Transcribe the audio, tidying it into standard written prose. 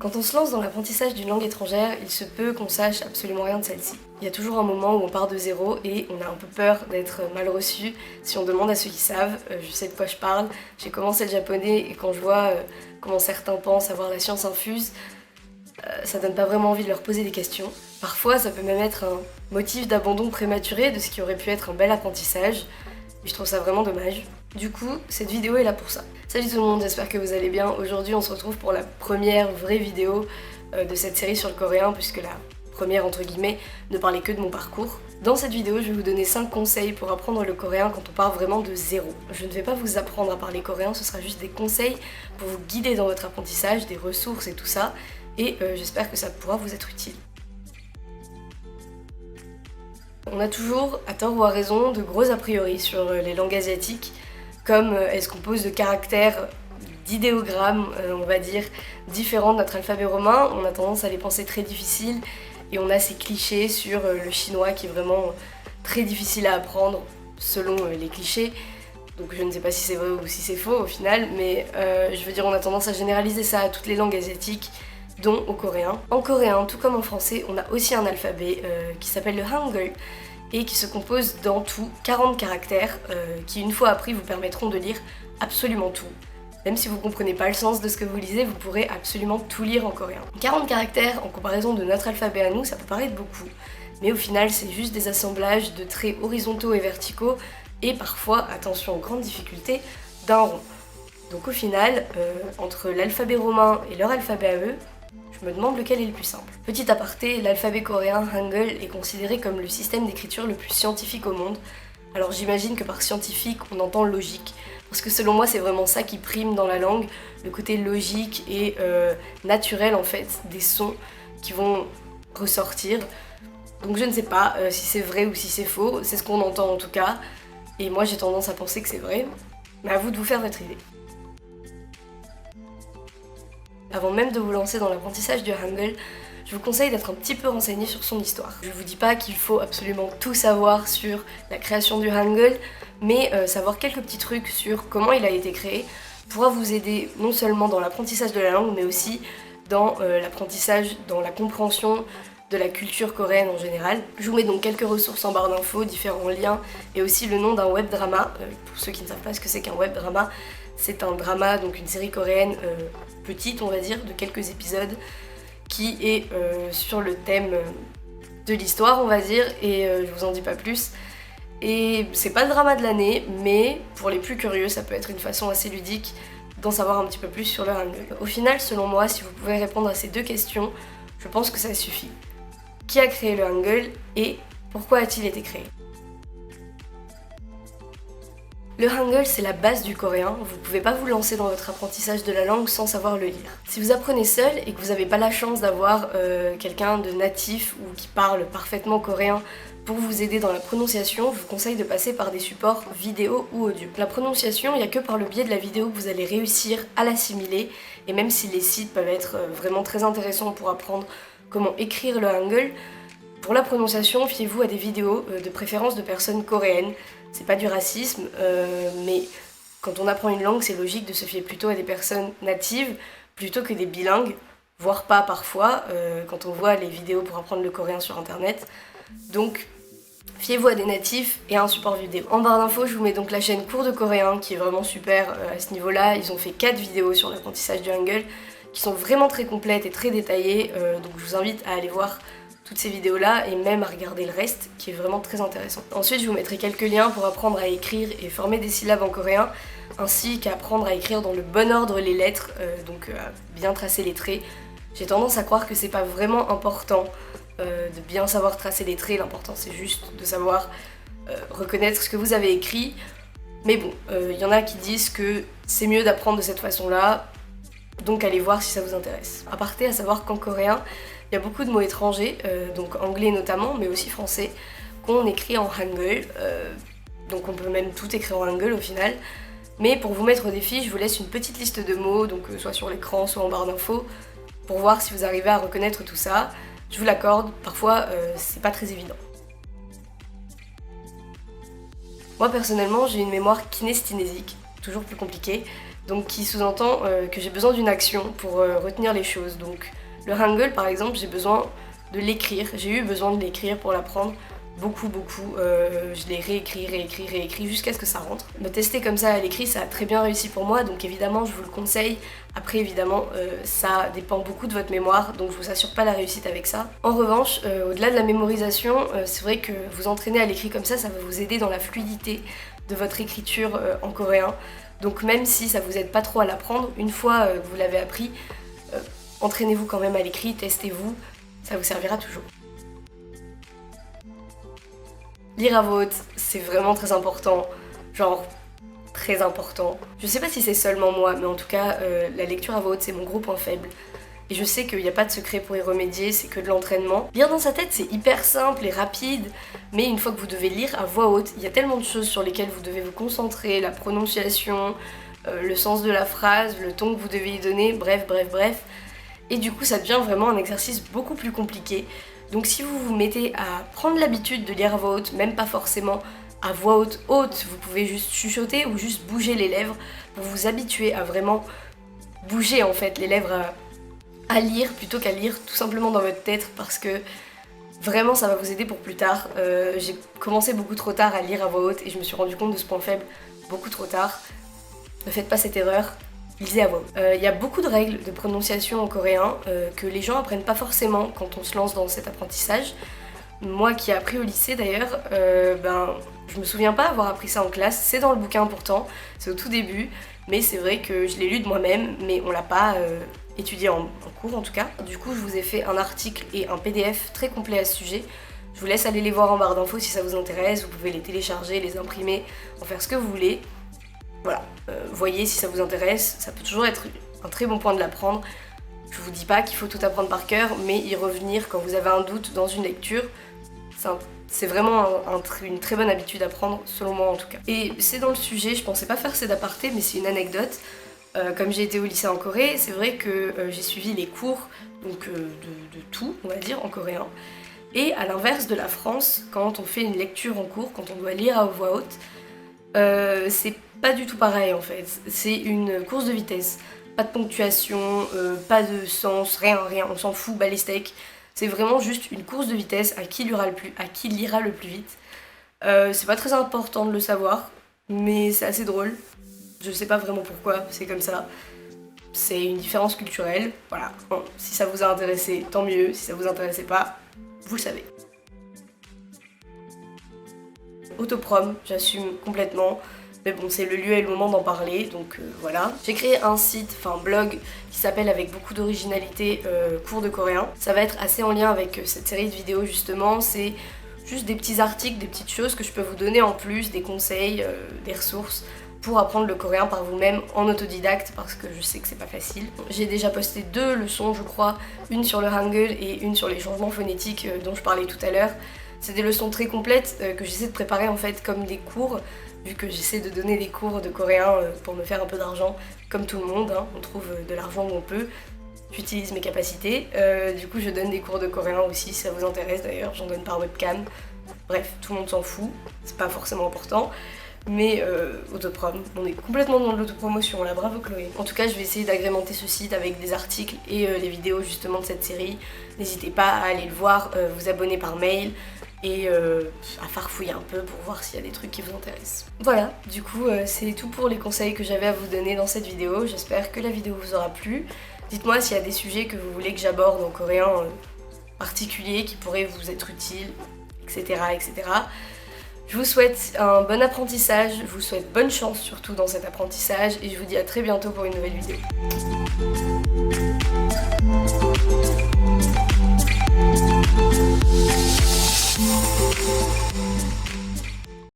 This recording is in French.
Quand on se lance dans l'apprentissage d'une langue étrangère, il se peut qu'on sache absolument rien de celle-ci. Il y a toujours un moment où on part de zéro et on a un peu peur d'être mal reçu si on demande à ceux qui savent. Je sais de quoi je parle, j'ai commencé le japonais et quand je vois comment certains pensent avoir la science infuse, ça donne pas vraiment envie de leur poser des questions. Parfois, ça peut même être un motif d'abandon prématuré de ce qui aurait pu être un bel apprentissage. Et je trouve ça vraiment dommage. Du coup, cette vidéo est là pour ça. Salut tout le monde, j'espère que vous allez bien. Aujourd'hui, on se retrouve pour la première vraie vidéo de cette série sur le coréen, puisque la première, entre guillemets, ne parlait que de mon parcours. Dans cette vidéo, je vais vous donner 5 conseils pour apprendre le coréen quand on part vraiment de zéro. Je ne vais pas vous apprendre à parler coréen, ce sera juste des conseils pour vous guider dans votre apprentissage, des ressources et tout ça. Et j'espère que ça pourra vous être utile. On a toujours, à tort ou à raison, de gros a priori sur les langues asiatiques, comme elles se composent de caractères, d'idéogrammes, on va dire, différents de notre alphabet romain. On a tendance à les penser très difficiles et on a ces clichés sur le chinois qui est vraiment très difficile à apprendre selon les clichés. Donc je ne sais pas si c'est vrai ou si c'est faux au final, mais je veux dire on a tendance à généraliser ça à toutes les langues asiatiques, dont au coréen. En coréen, tout comme en français, on a aussi un alphabet qui s'appelle le Hangul et qui se compose d'en tout 40 caractères qui, une fois appris, vous permettront de lire absolument tout. Même si vous ne comprenez pas le sens de ce que vous lisez, vous pourrez absolument tout lire en coréen. 40 caractères, en comparaison de notre alphabet à nous, ça peut paraître beaucoup, mais au final, c'est juste des assemblages de traits horizontaux et verticaux et parfois, attention, grande difficulté, d'un rond. Donc au final, entre l'alphabet romain et leur alphabet à eux, je me demande lequel est le plus simple. Petit aparté, l'alphabet coréen Hangul est considéré comme le système d'écriture le plus scientifique au monde. Alors j'imagine que par scientifique, on entend logique, parce que selon moi c'est vraiment ça qui prime dans la langue, le côté logique et naturel en fait des sons qui vont ressortir. Donc je ne sais pas si c'est vrai ou si c'est faux, c'est ce qu'on entend en tout cas, et moi j'ai tendance à penser que c'est vrai, mais à vous de vous faire votre idée. Avant même de vous lancer dans l'apprentissage du Hangul, je vous conseille d'être un petit peu renseigné sur son histoire. Je vous dis pas qu'il faut absolument tout savoir sur la création du Hangul, mais savoir quelques petits trucs sur comment il a été créé pourra vous aider non seulement dans l'apprentissage de la langue, mais aussi dans l'apprentissage, dans la compréhension de la culture coréenne en général. Je vous mets donc quelques ressources en barre d'infos, différents liens, et aussi le nom d'un web drama. Pour ceux qui ne savent pas ce que c'est qu'un web drama, c'est un drama, donc une série coréenne petite on va dire, de quelques épisodes, qui est sur le thème de l'histoire on va dire, et je vous en dis pas plus. Et c'est pas le drama de l'année, mais pour les plus curieux, ça peut être une façon assez ludique d'en savoir un petit peu plus sur le Hangul. Au final, selon moi, si vous pouvez répondre à ces deux questions, je pense que ça suffit. Qui a créé le Hangul et pourquoi a-t-il été créé ? Le Hangul, c'est la base du coréen, vous pouvez pas vous lancer dans votre apprentissage de la langue sans savoir le lire. Si vous apprenez seul et que vous n'avez pas la chance d'avoir quelqu'un de natif ou qui parle parfaitement coréen pour vous aider dans la prononciation, je vous conseille de passer par des supports vidéo ou audio. La prononciation, il n'y a que par le biais de la vidéo que vous allez réussir à l'assimiler, et même si les sites peuvent être vraiment très intéressants pour apprendre comment écrire le Hangul, pour la prononciation, fiez-vous à des vidéos de préférence de personnes coréennes. C'est pas du racisme, mais quand on apprend une langue, c'est logique de se fier plutôt à des personnes natives plutôt que des bilingues, voire pas parfois, quand on voit les vidéos pour apprendre le coréen sur internet. Donc, fiez-vous à des natifs et à un support vidéo. En barre d'infos, je vous mets donc la chaîne Cours de coréen qui est vraiment super à ce niveau-là. Ils ont fait 4 vidéos sur l'apprentissage du Hangul qui sont vraiment très complètes et très détaillées, donc je vous invite à aller voir toutes ces vidéos là et même à regarder le reste qui est vraiment très intéressant. Ensuite je vous mettrai quelques liens pour apprendre à écrire et former des syllabes en coréen, ainsi qu'à apprendre à écrire dans le bon ordre les lettres, donc à bien tracer les traits. J'ai tendance à croire que c'est pas vraiment important de bien savoir tracer les traits, l'important c'est juste de savoir reconnaître ce que vous avez écrit, mais bon, y en a qui disent que c'est mieux d'apprendre de cette façon là, donc allez voir si ça vous intéresse. À parté, à savoir qu'en coréen, il y a beaucoup de mots étrangers, donc anglais notamment, mais aussi français, qu'on écrit en Hangul, donc on peut même tout écrire en Hangul au final. Mais pour vous mettre au défi, je vous laisse une petite liste de mots, donc soit sur l'écran, soit en barre d'infos, pour voir si vous arrivez à reconnaître tout ça. Je vous l'accorde, parfois c'est pas très évident. Moi personnellement, j'ai une mémoire kinesthésique, toujours plus compliquée, donc qui sous-entend que j'ai besoin d'une action pour retenir les choses. Donc le Hangul par exemple, j'ai besoin de l'écrire, j'ai eu besoin de l'écrire pour l'apprendre beaucoup, je l'ai réécrit jusqu'à ce que ça rentre. Me tester comme ça à l'écrit, ça a très bien réussi pour moi, donc évidemment je vous le conseille. Après évidemment ça dépend beaucoup de votre mémoire, donc je vous assure pas la réussite avec ça. En revanche, au-delà de la mémorisation, c'est vrai que vous entraîner à l'écrit comme ça va vous aider dans la fluidité de votre écriture en coréen. Donc même si ça vous aide pas trop à l'apprendre, une fois que vous l'avez appris, entraînez-vous quand même à l'écrit, testez-vous, ça vous servira toujours. Lire à voix haute, c'est vraiment très important, genre très important. Je sais pas si c'est seulement moi, mais en tout cas, la lecture à voix haute, c'est mon gros point faible. Et je sais qu'il n'y a pas de secret pour y remédier, c'est que de l'entraînement. Lire dans sa tête, c'est hyper simple et rapide, mais une fois que vous devez lire à voix haute, il y a tellement de choses sur lesquelles vous devez vous concentrer, la prononciation, le sens de la phrase, le ton que vous devez y donner, bref. Et du coup, ça devient vraiment un exercice beaucoup plus compliqué. Donc si vous vous mettez à prendre l'habitude de lire à voix haute, même pas forcément à voix haute, vous pouvez juste chuchoter ou juste bouger les lèvres pour vous habituer à vraiment bouger en fait les lèvres à lire plutôt qu'à lire tout simplement dans votre tête, parce que vraiment ça va vous aider pour plus tard. J'ai commencé beaucoup trop tard à lire à voix haute et je me suis rendu compte de ce point faible beaucoup trop tard. Ne faites pas cette erreur. Lisez à voix haute. Il y a beaucoup de règles de prononciation en coréen que les gens apprennent pas forcément quand on se lance dans cet apprentissage. Moi qui ai appris au lycée d'ailleurs, je me souviens pas avoir appris ça en classe, c'est dans le bouquin pourtant, c'est au tout début, mais c'est vrai que je l'ai lu de moi-même, mais on l'a pas étudié en cours en tout cas. Du coup je vous ai fait un article et un PDF très complet à ce sujet. Je vous laisse aller les voir en barre d'infos si ça vous intéresse, vous pouvez les télécharger, les imprimer, en faire ce que vous voulez. Voilà, voyez si ça vous intéresse, ça peut toujours être un très bon point de l'apprendre. Je vous dis pas qu'il faut tout apprendre par cœur, mais y revenir quand vous avez un doute dans une lecture, c'est vraiment une très bonne habitude à prendre, selon moi en tout cas. Et c'est dans le sujet, je pensais pas faire cet aparté, mais c'est une anecdote. Comme j'ai été au lycée en Corée, c'est vrai que j'ai suivi les cours donc, de tout, on va dire, en coréen. Et à l'inverse de la France, quand on fait une lecture en cours, quand on doit lire à voix haute, c'est pas du tout pareil en fait. C'est une course de vitesse. Pas de ponctuation, pas de sens, rien, on s'en fout, bas les steaks. C'est vraiment juste une course de vitesse à qui lira le plus vite. C'est pas très important de le savoir, mais c'est assez drôle. Je sais pas vraiment pourquoi, c'est comme ça. C'est une différence culturelle, voilà. Bon, si ça vous a intéressé, tant mieux. Si ça vous intéressait pas, vous le savez. Autoprom, j'assume complètement. Mais bon, c'est le lieu et le moment d'en parler, donc voilà. J'ai créé un site, enfin blog, qui s'appelle avec beaucoup d'originalité Cours de coréen. Ça va être assez en lien avec cette série de vidéos justement, c'est juste des petits articles, des petites choses que je peux vous donner en plus, des conseils, des ressources pour apprendre le coréen par vous-même en autodidacte, parce que je sais que c'est pas facile. J'ai déjà posté 2 leçons je crois, une sur le Hangul et une sur les changements phonétiques dont je parlais tout à l'heure. C'est des leçons très complètes que j'essaie de préparer en fait comme des cours, vu que j'essaie de donner des cours de coréen pour me faire un peu d'argent, comme tout le monde, hein, on trouve de l'argent où on peut. J'utilise mes capacités, du coup je donne des cours de coréen aussi si ça vous intéresse d'ailleurs, j'en donne par webcam. Bref, tout le monde s'en fout, c'est pas forcément important. Mais autoprom, on est complètement dans l'autopromotion là, bravo Chloé. En tout cas je vais essayer d'agrémenter ce site avec des articles et les vidéos justement de cette série. N'hésitez pas à aller le voir, vous abonner par mail et à farfouiller un peu pour voir s'il y a des trucs qui vous intéressent. Voilà, du coup c'est tout pour les conseils que j'avais à vous donner dans cette vidéo. J'espère que la vidéo vous aura plu. Dites-moi s'il y a des sujets que vous voulez que j'aborde en coréen particulier qui pourraient vous être utiles, etc. Je vous souhaite un bon apprentissage, je vous souhaite bonne chance surtout dans cet apprentissage et je vous dis à très bientôt pour une nouvelle vidéo.